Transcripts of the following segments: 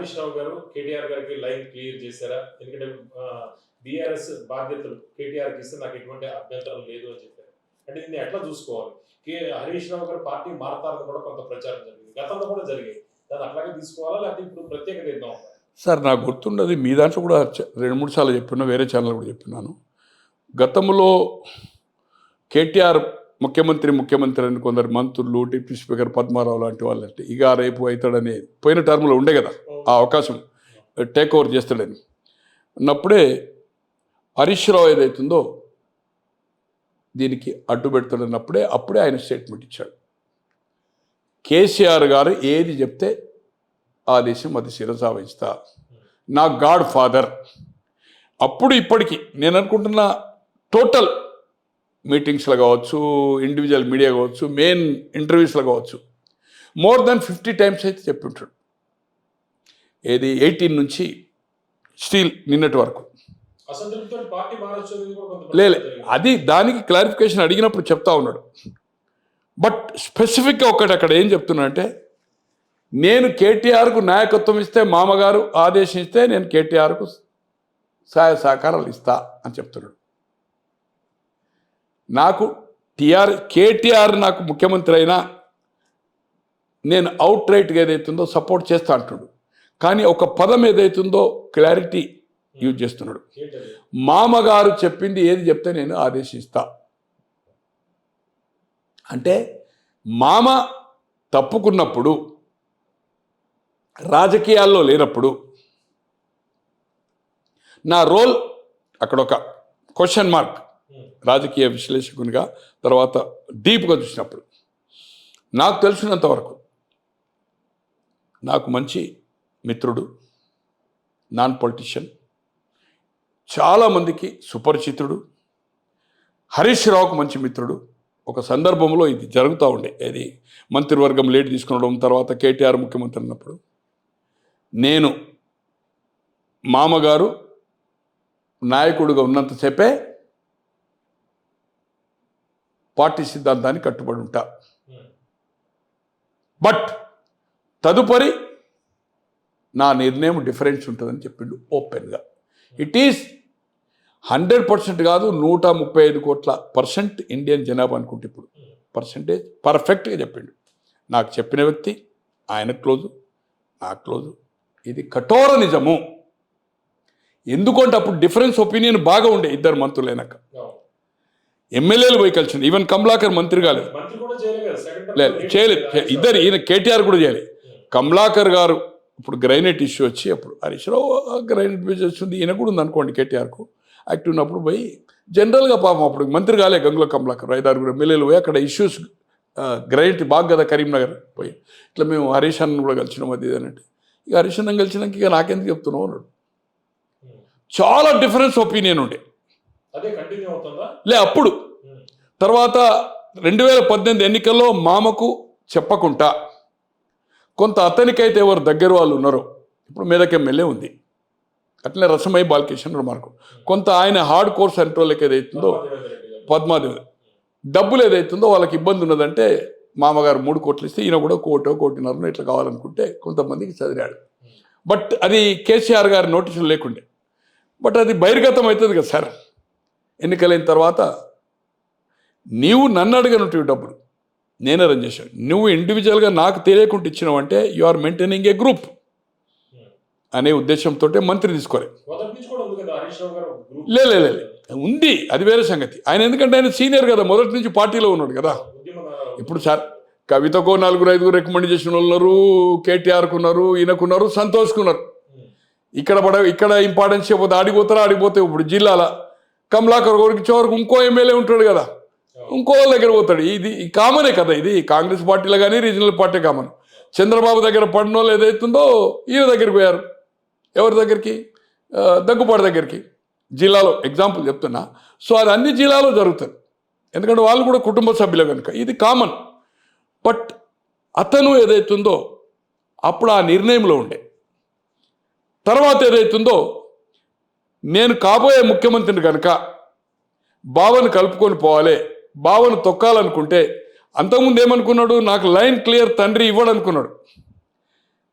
హరీష్ రావు గారు కేటీఆర్ గారికి line clear చేశారా? ఎందుకంటే బీఆర్ఎస్ బాధ్యతలు కేటీఆర్కి ఇస్తే నాకు ఎటువంటి అభ్యంతరం లేదు అని చెప్పారు. అంటే దీన్ని ఎట్లా చూసుకోవాలి? హరీష్ రావు గారు పార్టీ మారతారని కూడా కొంత ప్రచారం జరిగింది, గతంలో కూడా జరిగాయి. దాన్ని అట్లాగే తీసుకోవాలా లేకపోతే ఇప్పుడు ప్రత్యేక నిర్ణయం ఉందా? సార్, నాకు గుర్తున్నది మీ దాంట్లో కూడా 2-3 సార్లు చెప్పినా, వేరే ఛానల్ కూడా చెప్పినాను. గతంలో కేటీఆర్ ముఖ్యమంత్రి అని కొందరు మంత్రులు, డిప్యూటీ స్పీకర్ పద్మారావు లాంటి వాళ్ళంటే ఇక రేపు అవుతాడని పోయిన టర్మ్లో ఉండే కదా ఆ అవకాశం, టేక్ ఓవర్ చేస్తాడని అన్నప్పుడే హరీష్ రావు ఏదైతుందో దీనికి అడ్డు పెడతాడన్నప్పుడే అప్పుడే ఆయన స్టేట్మెంట్ ఇచ్చాడు. కేసీఆర్ గారు ఏది చెప్తే ఆదేశం అది శిరసా వహిస్తా, నా గాడ్ ఫాదర్. అప్పుడు ఇప్పటికీ నేను అనుకుంటున్న టోటల్ మీటింగ్స్లో కావచ్చు, ఇండివిజువల్ మీడియా కావచ్చు, మెయిన్ ఇంటర్వ్యూస్లో కావచ్చు, మోర్ దాన్ 50 times అయితే చెప్పింటాడు. ఏది 18 నుంచి స్టిల్ నిన్నటి వరకు లేదు. అది దానికి క్లారిఫికేషన్ అడిగినప్పుడు చెప్తా ఉన్నాడు. బట్ స్పెసిఫిక్గా ఒకటి అక్కడ ఏం చెప్తున్నా అంటే, నేను కేటీఆర్కు నాయకత్వం ఇస్తే, మామగారు ఆదేశిస్తే నేను కేటీఆర్కు సహాయ సహకారాలు ఇస్తా అని చెప్తున్నాడు. నాకు కేటీఆర్ నాకు ముఖ్యమంత్రి అయినా నేను అవుట్ రైట్గా ఏదైతుందో సపోర్ట్ చేస్తా అంటున్నాడు. కానీ ఒక పదం ఏదైతుందో క్లారిటీ యూజ్ చేస్తున్నాడు. మామగారు చెప్పింది ఏది చెప్తే నేను ఆదేశిస్తా అంటే, మామ తప్పుకున్నప్పుడు, రాజకీయాల్లో లేనప్పుడు నా రోల్ అక్కడ ఒక క్వశ్చన్ మార్క్. రాజకీయ విశ్లేషకునిగా తర్వాత డీప్గా చూసినప్పుడు నాకు తెలిసినంతవరకు నాకు మంచి మిత్రుడు, నాన్ పొలిటీషియన్, చాలామందికి సుపరిచితుడు. హరీష్ రావుకు మంచి మిత్రుడు. ఒక సందర్భంలో ఇది జరుగుతూ ఉండే, ఇది మంత్రివర్గం లేట్ తీసుకునడం, తర్వాత కేటీఆర్ ముఖ్యమంత్రి అన్నప్పుడు నేను మామగారు నాయకుడిగా ఉన్నంతసేపే పార్టీ సిద్ధాంతాన్ని కట్టుబడి ఉంటా. బట్ తదుపరి నా నిర్ణయం డిఫరెన్స్ ఉంటుందని చెప్పిండు ఓపెన్గా. ఇట్ ఈస్ 100% కాదు, 135 కోట్ల % ఇండియన్ జనాభా అనుకుంటే ఇప్పుడు పర్సంటేజ్ పర్ఫెక్ట్గా చెప్పిండు. నాకు చెప్పిన వ్యక్తి ఆయన క్లోజు, నాకు క్లోజు. ఇది కఠోర నిజము. ఎందుకంటే అప్పుడు డిఫరెన్స్ ఒపీనియన్ బాగా ఉండే ఇద్దరు మంత్రులైనాక. ఎమ్మెల్యేలు పోయి కలిసింది. ఈవెన్ కమలాకర్ మంత్రి కాలేదు, లేదు చేయలేదు. ఇద్దరు, ఈయన కేటీఆర్ కూడా చేయలేదు. కమలాకర్ గారు ఇప్పుడు గ్రైనేట్ ఇష్యూ వచ్చి అప్పుడు హరీష్ రావు గ్రైనేట్ బిజినెస్ వచ్చింది, ఈయన కూడా ఉంది అనుకోండి కేటీఆర్కు యాక్టివ్ ఉన్నప్పుడు పోయి జనరల్గా పాపం అప్పుడు మంత్రి కాలే గంగుల కమలాకర్, 5-6 ఎమ్మెల్యేలు పోయి అక్కడ ఇష్యూస్ గ్రైనేట్ బాగా కదా కరీంనగర్ పోయి ఇట్లా మేము హరీష్ అన్న కూడా కలిసినాం అది అన్నట్టు. ఇక హరీష్ అన్న కలిసినాక ఇక నాకెందుకు చెప్తున్నావు అన్నాడు. చాలా డిఫరెన్స్ ఒపీనియన్ ఉండే అప్పుడు. తర్వాత 2018 ఎన్నికల్లో మామకు చెప్పకుండా కొంత అతనికైతే ఎవరు దగ్గర వాళ్ళు ఉన్నారో, ఇప్పుడు మెదక్ ఎమ్మెల్యే ఉంది, అట్లనే రసమై బాలకిషన్ మార్కు, కొంత ఆయన హార్డ్ కోర్ సెంట్రోల్కి ఏదైతుందో పద్మాదేవి డబ్బులు ఏదైతుందో వాళ్ళకి ఇబ్బంది ఉన్నదంటే మామగారు 3 కోట్లు ఇస్తే ఈయన కూడా 1 కోటిన్నర ఇట్లా కావాలనుకుంటే కొంతమందికి చదివాడు. బట్ అది కేసీఆర్ గారి నోటీసులు లేకుండే. బట్ అది బహిర్గతం అవుతుంది కదా సార్. ఎన్నికలైన తర్వాత నీవు నన్ను అడగనుంటివి డబ్బులు, నేను అరేంజ్ చేశాను. నువ్వు ఇండివిజువల్గా నాకు తెలియకుండా ఇచ్చినావంటే you are maintaining a group అనే ఉద్దేశంతో మంత్రి తీసుకోలే. లే ఉంది, అది వేరే సంగతి. ఆయన ఎందుకంటే ఆయన సీనియర్ కదా, మొదటి నుంచి పార్టీలో ఉన్నాడు కదా. ఇప్పుడు సార్ కవితకు 4-5 రికమెండ్ చేసిన వాళ్ళు ఉన్నారు, కేటీఆర్కు ఉన్నారు, ఈయనకున్నారు, సంతోష్కున్నారు. ఇక్కడ ఇంపార్టెన్స్ చెప్పితే ఆడిపోతే ఇప్పుడు జిల్లాల కమలాకర్ గారికి చివరికి ఇంకో ఎమ్మెల్యే ఉంటాడు కదా, ఇంకో వాళ్ళ దగ్గర పోతాడు. ఇది కామనే కదా, ఇది కాంగ్రెస్ పార్టీలో కానీ రీజనల్ పార్టీ కామన్. చంద్రబాబు దగ్గర పడిన వాళ్ళు ఏదైతుందో ఈయన దగ్గరికి పోయారు. ఎవరి దగ్గరికి? దగ్గుపాటి దగ్గరికి. జిల్లాలో ఎగ్జాంపుల్ చెప్తున్నా. సో అది అన్ని జిల్లాలో జరుగుతుంది, ఎందుకంటే వాళ్ళు కూడా కుటుంబ సభ్యులే కనుక ఇది కామన్. బట్ అతను ఏదైతుందో అప్పుడు ఆ నిర్ణయంలో ఉండే. తర్వాత ఏదైతుందో నేను కాబోయే ముఖ్యమంత్రిని కనుక బావను కలుపుకొని పోవాలి, బావను తొక్కాలనుకుంటే, అంతకుముందు ఏమనుకున్నాడు, నాకు లైన్ క్లియర్ తండ్రి ఇవ్వడనుకున్నాడు.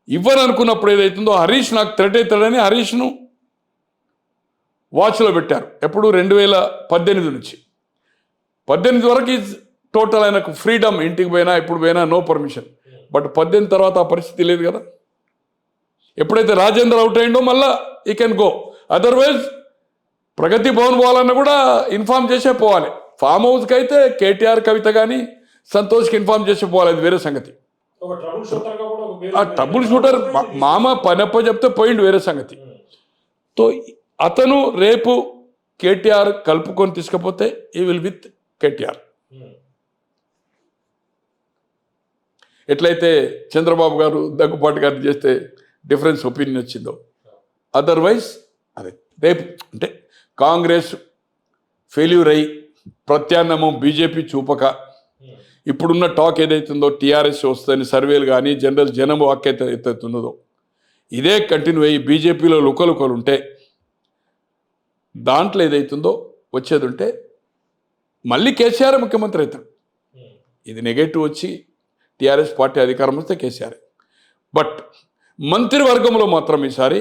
ఇవ్వననుకున్నప్పుడు ఏదైతుందో హరీష్ నాకు థ్రెట్ అవుతాడని హరీష్ను వాచ్లో పెట్టారు. ఎప్పుడు 2018 నుంచి 18 వరకు టోటల్ ఆయనకు ఫ్రీడమ్, ఇంటికి పోయినా ఎప్పుడు పోయినా నో పర్మిషన్. బట్ 18 తర్వాత ఆ పరిస్థితి లేదు కదా. ఎప్పుడైతే రాజేంద్ర అవుట్ అయిందో మళ్ళా ఈ కెన్ గో. అదర్వైజ్ ప్రగతి భవన్ పోవాలన్నా కూడా ఇన్ఫార్మ్ చేసే పోవాలి. ఫామ్ హౌస్కి అయితే కేటీఆర్, కవిత కానీ సంతోష్కి ఇన్ఫార్మ్ చేసే పోవాలి, అది వేరే సంగతి. ఆ ట్రబుల్ షూటర్ మామ పనప్ప చెప్తే పోయిండు, వేరే సంగతి. సో అతను రేపు కేటీఆర్ కలుపుకొని తీసుకపోతే ఈ విల్ విత్ కేటీఆర్. ఎట్లయితే చంద్రబాబు గారు దగ్గుపాటి గారు చేస్తే డిఫరెన్స్ ఒపీనియన్ వచ్చిందో, అదర్వైజ్ అదే రేపు అంటే కాంగ్రెస్ ఫెయిల్యూర్ అయ్యి ప్రత్యామ్నాయం బీజేపీ చూపక ఇప్పుడున్న టాక్ ఏదైతుందో టీఆర్ఎస్ వస్తుందని సర్వేలు కానీ జనం వాక్ ఏదైతున్నదో ఇదే కంటిన్యూ అయ్యి బీజేపీలో లుకలుకలు ఉంటే దాంట్లో ఏదైతుందో వచ్చేది ఉంటే మళ్ళీ కేసీఆర్ ముఖ్యమంత్రి అవుతాడు. ఇది నెగటివ్ వచ్చి టీఆర్ఎస్ పార్టీ అధికారం వస్తే కేసీఆర్. బట్ మంత్రివర్గంలో మాత్రం ఈసారి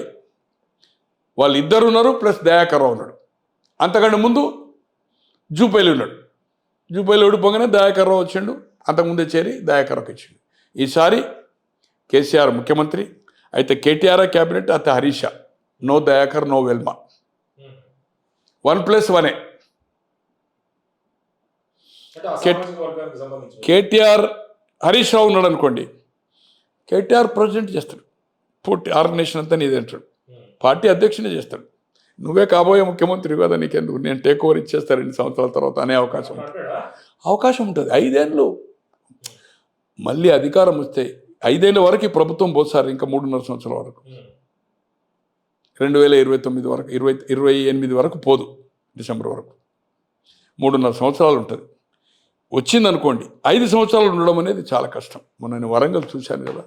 వాళ్ళిద్దరు ఉన్నారు, ప్లస్ దయాకర్రావు ఉన్నాడు. అంతకంటే ముందు జూపల్లి ఉన్నాడు. జూపల్లి ఓడిపోగానే దయాకర్రావు వచ్చిండు, అంతకుముందే చేరి దయాకర్రావుకి ఇచ్చిండు. ఈసారి కేసీఆర్ ముఖ్యమంత్రి అయితే కేటీఆర్ క్యాబినెట్, అయితే హరీష, నో దయాకర్, నో వెల్మా, 1+1. కేటీఆర్ హరీష్ రావు ఉన్నాడు అనుకోండి, కేటీఆర్ ప్రెసిడెంట్ చేస్తాడు, పూర్తి ఆర్గనైజేషన్ అంతా నీదే అంటాడు, పార్టీ అధ్యక్షునే చేస్తాడు. నువ్వే కాబోయే ముఖ్యమంత్రి కదా, నీకెందుకు, నేను టేక్ ఓవర్ ఇచ్చేస్తాను 2 సంవత్సరాల తర్వాత అనే అవకాశం ఉంటుంది. 5 ఏళ్ళు మళ్ళీ అధికారం వస్తే 5 ఏళ్ళ వరకు ఈ ప్రభుత్వం పోసారు, ఇంకా 3.5 సంవత్సరాల వరకు, 2029 వరకు 28 వరకు పోదు, డిసెంబర్ వరకు 3.5 సంవత్సరాలు ఉంటుంది. వచ్చిందనుకోండి 5 సంవత్సరాలు ఉండడం అనేది చాలా కష్టం. మొన్న నేను వరంగల్ చూశాను కదా,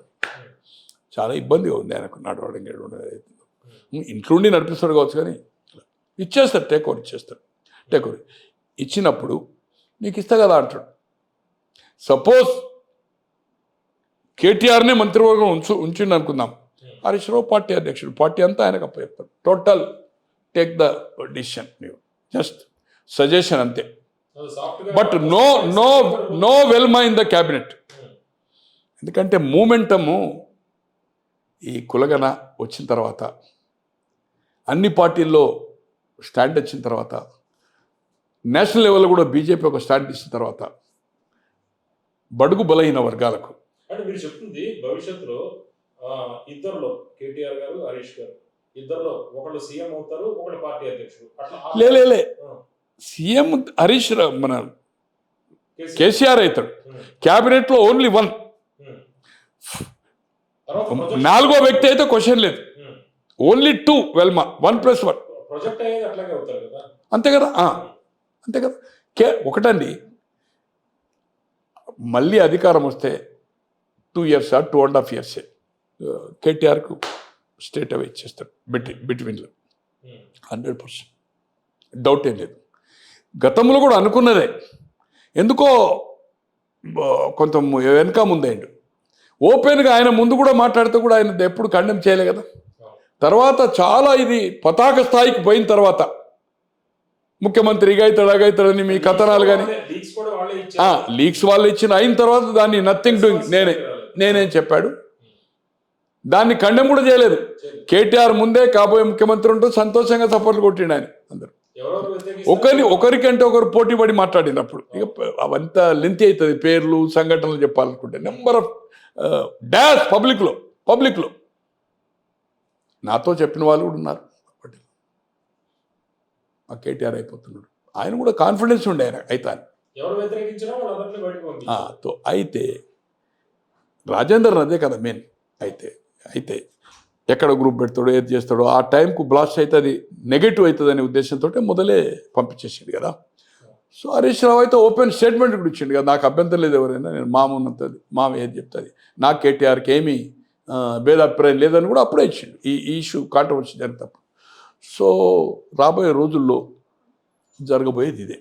చాలా ఇబ్బందిగా ఉంది ఆయనకు నడవడం. ఇంట్లోండి నడిపిస్తాడు కావచ్చు, కానీ ఇచ్చేస్తాడు, టేక్ ఓవర్ ఇచ్చేస్తాడు. టేక్ ఓవర్ ఇచ్చినప్పుడు నీకు ఇస్తా కదా అంటాడు. సపోజ్ కేటీఆర్నే మంత్రివర్గం ఉంచిండు అనుకుందాం, హరీష్ రావు పార్టీ అధ్యక్షుడు, పార్టీ అంతా ఆయనకు అప్పచెప్తాడు. Total take the decision, just suggestion అంతే. But no Velama in the cabinet. ఎందుకంటే మూమెంటము ఈ కులగన వచ్చిన తర్వాత, అన్ని పార్టీల్లో స్టాండ్ వచ్చిన తర్వాత, నేషనల్ లెవెల్లో కూడా బీజేపీ ఒక స్టాండ్ ఇచ్చిన తర్వాత బడుగు బలహీన వర్గాలకు అంటే మీరు చెప్తుంది భవిష్యత్తులో ఇద్దరులో కేటీఆర్ గారు, హరీష్ గారు ఇద్దరులో ఒకళ్ళు సీఎం అవుతారు, ఒకళ్ళు పార్టీ అధ్యక్షుడు, అట్లా లే సీఎం హరీష్ మన కేసీఆర్ అవుతాడు. క్యాబినెట్లో ఓన్లీ 1, 4వ వ్యక్తి అయితే క్వశ్చన్ లేదు. ఓన్లీ 2 వెల్మా, 1+1 ప్రొజెక్ట్ అయ్యేది అట్లాగే అవుతారు కదా. అంతే కదా. ఒకటండి, మళ్ళీ అధికారం వస్తే 2 years 2.5 years కేటీఆర్కు స్టేట్ అవే ఇచ్చేస్తాడు బిట్వీన్లో, 100% డౌట్ ఏం లేదు. గతంలో కూడా అనుకున్నదే, ఎందుకో కొంత వెనక ముందైండు. ఓపెన్గా ఆయన ముందు కూడా మాట్లాడితే కూడా ఆయన ఎప్పుడు కండెమ్ చేయలే కదా. తర్వాత చాలా ఇది పతాక స్థాయికి పోయిన తర్వాత ముఖ్యమంత్రి అగైతాడని మీ కథనాలు కానీ లీక్స్ వాళ్ళు అయిన తర్వాత దాన్ని నథింగ్ డూయింగ్ నేనేం చెప్పాడు, దాన్ని కండెమ్ కూడా చేయలేదు. కేటీఆర్ ముందే కాబోయే ముఖ్యమంత్రి ఉంటూ సంతోషంగా సపోర్ట్లు కొట్టిండు ఆయన. అందరు ఒకరికంటే ఒకరు పోటీ పడి మాట్లాడినప్పుడు ఇక అవంతా లెంత్ అవుతుంది, పేర్లు సంఘటనలు చెప్పాలనుకుంటే. నెంబర్ ఆఫ్ డాష్ పబ్లిక్లో నాతో చెప్పిన వాళ్ళు కూడా ఉన్నారు. ఆ కేటీఆర్ అయిపోతున్నాడు, ఆయన కూడా కాన్ఫిడెన్స్ ఉండే ఆయన అయితే. అయితే రాజేందర్ అదే కదా మెయిన్. అయితే ఎక్కడ గ్రూప్ పెడతాడో, ఏది చేస్తాడో, ఆ టైంకు బ్లాస్ట్ అయితే అది నెగటివ్ అవుతుంది అనే ఉద్దేశంతో మొదలే పంపించేసింది కదా. సో హరీష్ రావు అయితే ఓపెన్ స్టేట్మెంట్ కూడా ఇచ్చిండు కదా, నాకు అభ్యంతరం లేదు, ఎవరైనా నేను ఉన్నది మామ ఏది చెప్తుంది, నాకు కేటీఆర్కి ఏమీ భేదాభిప్రాయం లేదని కూడా అప్పుడే ఇచ్చిండు. ఈ ఇష్యూ కాంట్రవర్సీ జరిగినప్పుడు. సో రాబోయే రోజుల్లో జరగబోయేది ఇదే.